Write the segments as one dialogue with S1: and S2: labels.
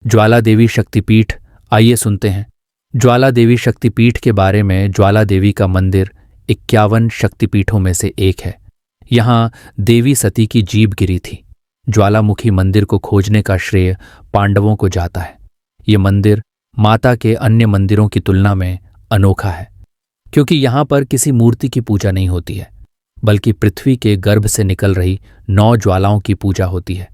S1: ज्वाला देवी शक्तिपीठ, आइए सुनते हैं। ज्वाला देवी शक्तिपीठ के बारे में। ज्वाला देवी का मंदिर 51 शक्तिपीठों में से एक है। यहाँ देवी सती की जीभ गिरी थी। ज्वालामुखी मंदिर को खोजने का श्रेय पांडवों को जाता है। ये मंदिर माता के अन्य मंदिरों की तुलना में अनोखा है, क्योंकि यहाँ पर किसी मूर्ति की पूजा नहीं होती है, बल्कि पृथ्वी के गर्भ से निकल रही 9 ज्वालाओं की पूजा होती है।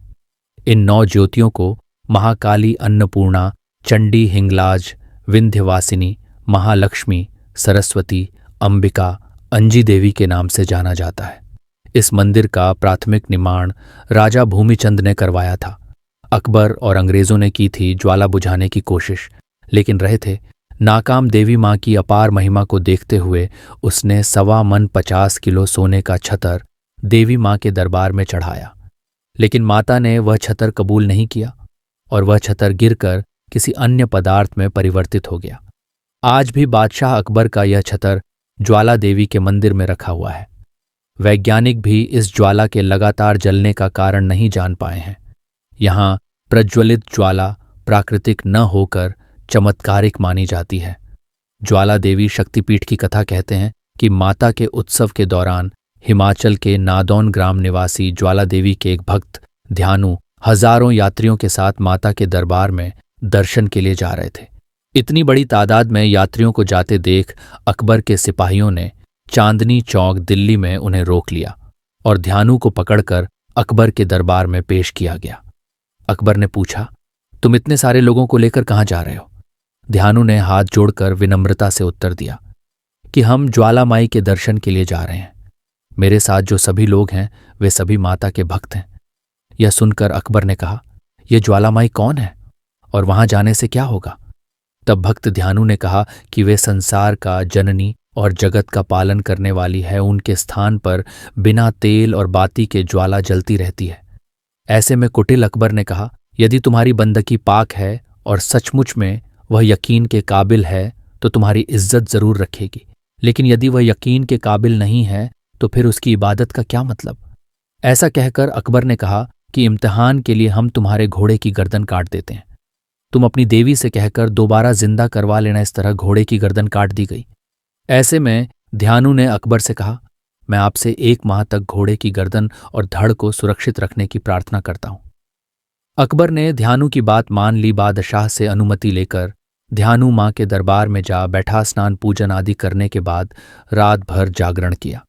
S1: इन 9 ज्योतियों को महाकाली, अन्नपूर्णा, चंडी, हिंगलाज, विंध्यवासिनी, महालक्ष्मी, सरस्वती, अंबिका, अंजी देवी के नाम से जाना जाता है। इस मंदिर का प्राथमिक निर्माण राजा भूमिचंद ने करवाया था। अकबर और अंग्रेजों ने की थी ज्वाला बुझाने की कोशिश, लेकिन रहे थे नाकाम। देवी माँ की अपार महिमा को देखते हुए उसने 1.25 मन 50 किलो सोने का छतर देवी माँ के दरबार में चढ़ाया, लेकिन माता ने वह छतर कबूल नहीं किया और वह छतर गिरकर किसी अन्य पदार्थ में परिवर्तित हो गया। आज भी बादशाह अकबर का यह छतर ज्वाला देवी के मंदिर में रखा हुआ है। वैज्ञानिक भी इस ज्वाला के लगातार जलने का कारण नहीं जान पाए हैं। यहाँ प्रज्वलित ज्वाला प्राकृतिक न होकर चमत्कारिक मानी जाती है। ज्वाला देवी शक्तिपीठ की कथा कहते हैं कि माता के उत्सव के दौरान हिमाचल के नादौन ग्राम निवासी ज्वाला देवी के एक भक्त ध्यानु हजारों यात्रियों के साथ माता के दरबार में दर्शन के लिए जा रहे थे। इतनी बड़ी तादाद में यात्रियों को जाते देख अकबर के सिपाहियों ने चांदनी चौक दिल्ली में उन्हें रोक लिया और ध्यानु को पकड़कर अकबर के दरबार में पेश किया गया। अकबर ने पूछा, तुम इतने सारे लोगों को लेकर कहाँ जा रहे हो? ध्यानु ने हाथ जोड़कर विनम्रता से उत्तर दिया कि हम ज्वाला माई के दर्शन के लिए जा रहे हैं। मेरे साथ जो सभी लोग हैं वे सभी माता के भक्त हैं। यह सुनकर अकबर ने कहा, यह ज्वाला माई कौन है और वहां जाने से क्या होगा? तब भक्त ध्यानु ने कहा कि वे संसार का जननी और जगत का पालन करने वाली है। उनके स्थान पर बिना तेल और बाती के ज्वाला जलती रहती है। ऐसे में कुटिल अकबर ने कहा, यदि तुम्हारी बंदगी पाक है और सचमुच में वह यकीन के काबिल है तो तुम्हारी इज्जत जरूर रखेगी, लेकिन यदि वह यकीन के काबिल नहीं है तो फिर उसकी इबादत का क्या मतलब? ऐसा कहकर अकबर ने कहा कि इम्तिहान के लिए हम तुम्हारे घोड़े की गर्दन काट देते हैं। तुम अपनी देवी से कहकर दोबारा जिंदा करवा लेना। इस तरह घोड़े की गर्दन काट दी गई। ऐसे में ध्यानु ने अकबर से कहा, मैं आपसे 1 माह तक घोड़े की गर्दन और धड़ को सुरक्षित रखने की प्रार्थना करता हूं। अकबर ने ध्यानु की बात मान ली। बादशाह से अनुमति लेकर ध्यानु मां के दरबार में जा बैठा। स्नान पूजन आदि करने के बाद रात भर जागरण किया।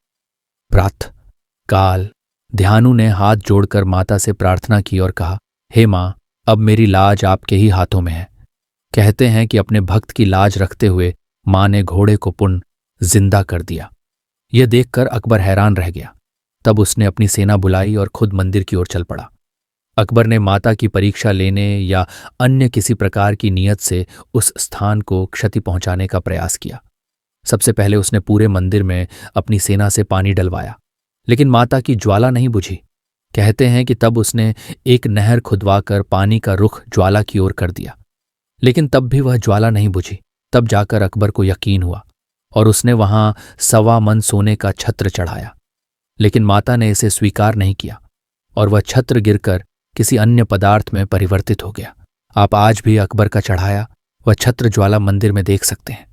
S1: प्रातः काल ध्यानु ने हाथ जोड़कर माता से प्रार्थना की और कहा, हे मां, अब मेरी लाज आपके ही हाथों में है। कहते हैं कि अपने भक्त की लाज रखते हुए मां ने घोड़े को पुनः जिंदा कर दिया। यह देखकर अकबर हैरान रह गया। तब उसने अपनी सेना बुलाई और खुद मंदिर की ओर चल पड़ा। अकबर ने माता की परीक्षा लेने या अन्य किसी प्रकार की नीयत से उस स्थान को क्षति पहुंचाने का प्रयास किया। सबसे पहले उसने पूरे मंदिर में अपनी सेना से पानी डलवाया, लेकिन माता की ज्वाला नहीं बुझी। कहते हैं कि तब उसने एक नहर खुदवाकर पानी का रुख ज्वाला की ओर कर दिया, लेकिन तब भी वह ज्वाला नहीं बुझी। तब जाकर अकबर को यकीन हुआ और उसने वहां 1.25 मन सोने का छत्र चढ़ाया, लेकिन माता ने इसे स्वीकार नहीं किया और वह छत्र गिरकर किसी अन्य पदार्थ में परिवर्तित हो गया। आप आज भी अकबर का चढ़ाया वह छत्र ज्वाला मंदिर में देख सकते हैं।